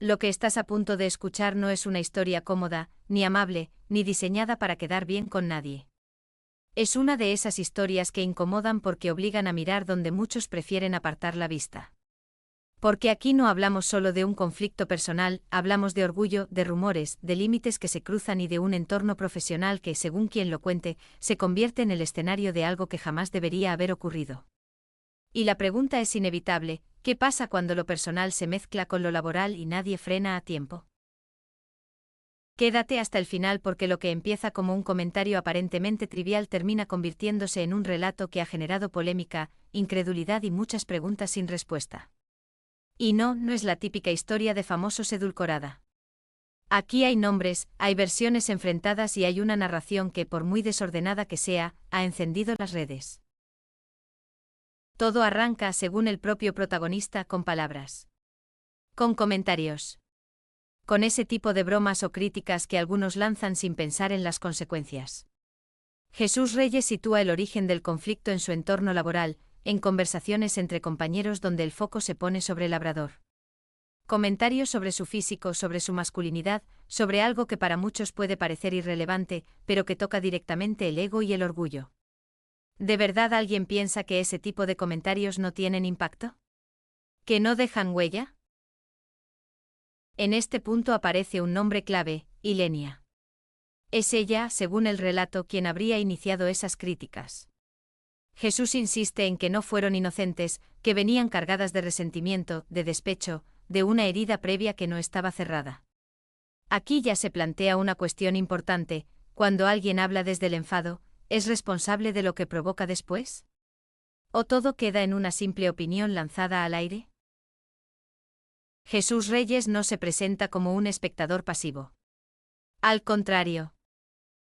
Lo que estás a punto de escuchar no es una historia cómoda, ni amable, ni diseñada para quedar bien con nadie. Es una de esas historias que incomodan porque obligan a mirar donde muchos prefieren apartar la vista. Porque aquí no hablamos solo de un conflicto personal, hablamos de orgullo, de rumores, de límites que se cruzan y de un entorno profesional que, según quien lo cuente, se convierte en el escenario de algo que jamás debería haber ocurrido. Y la pregunta es inevitable: ¿qué pasa cuando lo personal se mezcla con lo laboral y nadie frena a tiempo? Quédate hasta el final porque lo que empieza como un comentario aparentemente trivial termina convirtiéndose en un relato que ha generado polémica, incredulidad y muchas preguntas sin respuesta. Y no es la típica historia de famosos edulcorada. Aquí hay nombres, hay versiones enfrentadas y hay una narración que, por muy desordenada que sea, ha encendido las redes. Todo arranca, según el propio protagonista, con palabras. Con comentarios. Con ese tipo de bromas o críticas que algunos lanzan sin pensar en las consecuencias. Jesús Reyes sitúa el origen del conflicto en su entorno laboral, en conversaciones entre compañeros donde el foco se pone sobre el labrador. Comentarios sobre su físico, sobre su masculinidad, sobre algo que para muchos puede parecer irrelevante, pero que toca directamente el ego y el orgullo. ¿De verdad alguien piensa que ese tipo de comentarios no tienen impacto? ¿Que no dejan huella? En este punto aparece un nombre clave: Ilenia. Es ella, según el relato, quien habría iniciado esas críticas. Jesús insiste en que no fueron inocentes, que venían cargadas de resentimiento, de despecho, de una herida previa que no estaba cerrada. Aquí ya se plantea una cuestión importante: cuando alguien habla desde el enfado, ¿es responsable de lo que provoca después? ¿O todo queda en una simple opinión lanzada al aire? Jesús Reyes no se presenta como un espectador pasivo. Al contrario.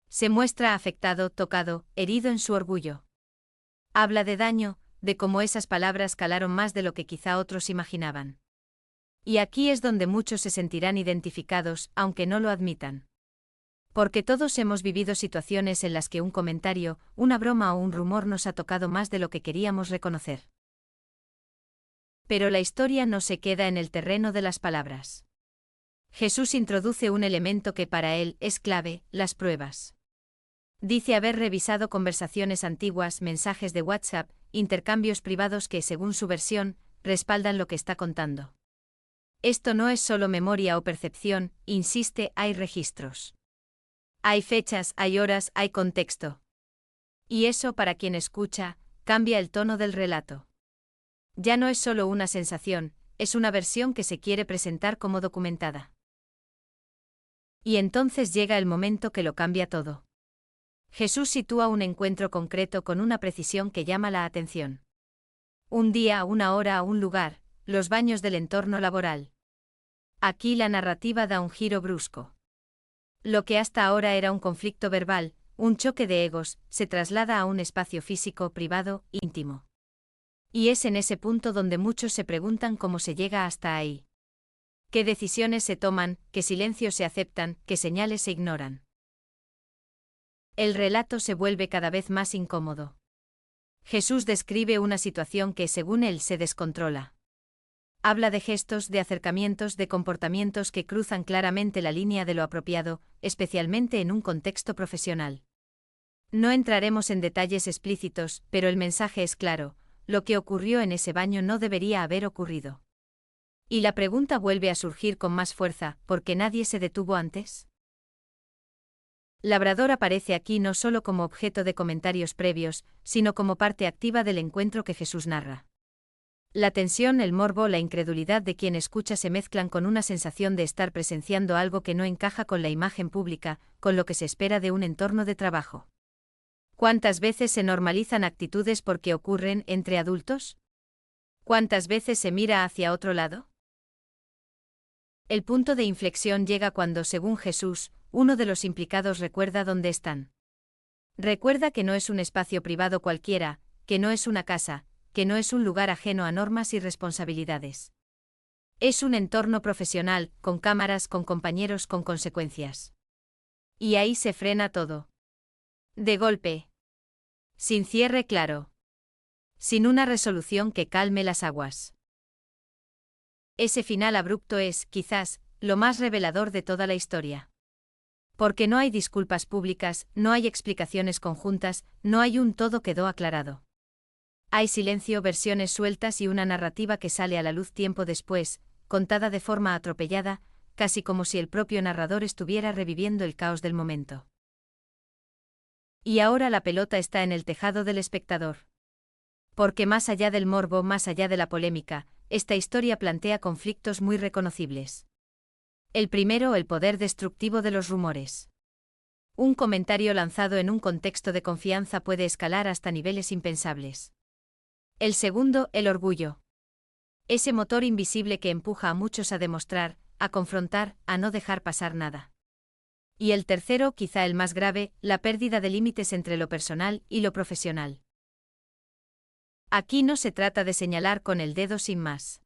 Se muestra afectado, tocado, herido en su orgullo. Habla de daño, de cómo esas palabras calaron más de lo que quizá otros imaginaban. Y aquí es donde muchos se sentirán identificados, aunque no lo admitan. Porque todos hemos vivido situaciones en las que un comentario, una broma o un rumor nos ha tocado más de lo que queríamos reconocer. Pero la historia no se queda en el terreno de las palabras. Jesús introduce un elemento que para él es clave: las pruebas. Dice haber revisado conversaciones antiguas, mensajes de WhatsApp, intercambios privados que, según su versión, respaldan lo que está contando. Esto no es solo memoria o percepción, insiste, hay registros. Hay fechas, hay horas, hay contexto. Y eso, para quien escucha, cambia el tono del relato. Ya no es solo una sensación, es una versión que se quiere presentar como documentada. Y entonces llega el momento que lo cambia todo. Jesús sitúa un encuentro concreto con una precisión que llama la atención. Un día, una hora, un lugar, los baños del entorno laboral. Aquí la narrativa da un giro brusco. Lo que hasta ahora era un conflicto verbal, un choque de egos, se traslada a un espacio físico, privado, íntimo. Y es en ese punto donde muchos se preguntan cómo se llega hasta ahí. ¿Qué decisiones se toman, qué silencios se aceptan, qué señales se ignoran? El relato se vuelve cada vez más incómodo. Jesús describe una situación que, según él, se descontrola. Habla de gestos, de acercamientos, de comportamientos que cruzan claramente la línea de lo apropiado, especialmente en un contexto profesional. No entraremos en detalles explícitos, pero el mensaje es claro: lo que ocurrió en ese baño no debería haber ocurrido. Y la pregunta vuelve a surgir con más fuerza: ¿por qué nadie se detuvo antes? Labrador aparece aquí no solo como objeto de comentarios previos, sino como parte activa del encuentro que Jesús narra. La tensión, el morbo, la incredulidad de quien escucha se mezclan con una sensación de estar presenciando algo que no encaja con la imagen pública, con lo que se espera de un entorno de trabajo. ¿Cuántas veces se normalizan actitudes porque ocurren entre adultos? ¿Cuántas veces se mira hacia otro lado? El punto de inflexión llega cuando, según Jesús, uno de los implicados recuerda dónde están. Recuerda que no es un espacio privado cualquiera, que no es una casa, que no es un lugar ajeno a normas y responsabilidades. Es un entorno profesional, con cámaras, con compañeros, con consecuencias. Y ahí se frena todo. De golpe. Sin cierre claro. Sin una resolución que calme las aguas. Ese final abrupto es, quizás, lo más revelador de toda la historia. Porque no hay disculpas públicas, no hay explicaciones conjuntas, no hay un todo quedó aclarado. Hay silencio, versiones sueltas y una narrativa que sale a la luz tiempo después, contada de forma atropellada, casi como si el propio narrador estuviera reviviendo el caos del momento. Y ahora la pelota está en el tejado del espectador. Porque más allá del morbo, más allá de la polémica, esta historia plantea conflictos muy reconocibles. El primero, el poder destructivo de los rumores. Un comentario lanzado en un contexto de confianza puede escalar hasta niveles impensables. El segundo, el orgullo. Ese motor invisible que empuja a muchos a demostrar, a confrontar, a no dejar pasar nada. Y el tercero, quizá el más grave, la pérdida de límites entre lo personal y lo profesional. Aquí no se trata de señalar con el dedo sin más.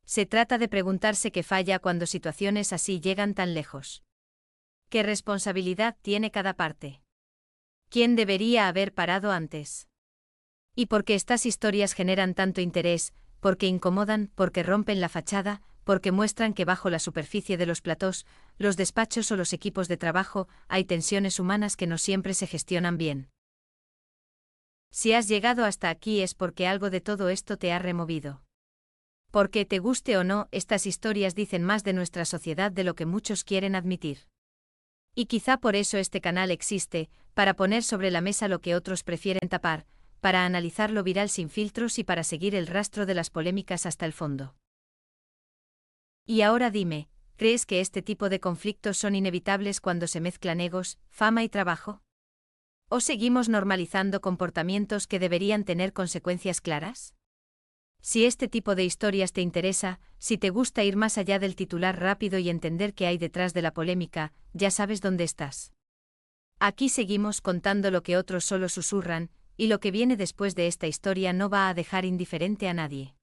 Se trata de preguntarse qué falla cuando situaciones así llegan tan lejos. ¿Qué responsabilidad tiene cada parte? ¿Quién debería haber parado antes? Y porque estas historias generan tanto interés, porque incomodan, porque rompen la fachada, porque muestran que bajo la superficie de los platós, los despachos o los equipos de trabajo, hay tensiones humanas que no siempre se gestionan bien. Si has llegado hasta aquí es porque algo de todo esto te ha removido. Porque te guste o no, estas historias dicen más de nuestra sociedad de lo que muchos quieren admitir. Y quizá por eso este canal existe, para poner sobre la mesa lo que otros prefieren tapar, para analizar lo viral sin filtros y para seguir el rastro de las polémicas hasta el fondo. Y ahora dime, ¿crees que este tipo de conflictos son inevitables cuando se mezclan egos, fama y trabajo? ¿O seguimos normalizando comportamientos que deberían tener consecuencias claras? Si este tipo de historias te interesa, si te gusta ir más allá del titular rápido y entender qué hay detrás de la polémica, ya sabes dónde estás. Aquí seguimos contando lo que otros solo susurran, y lo que viene después de esta historia no va a dejar indiferente a nadie.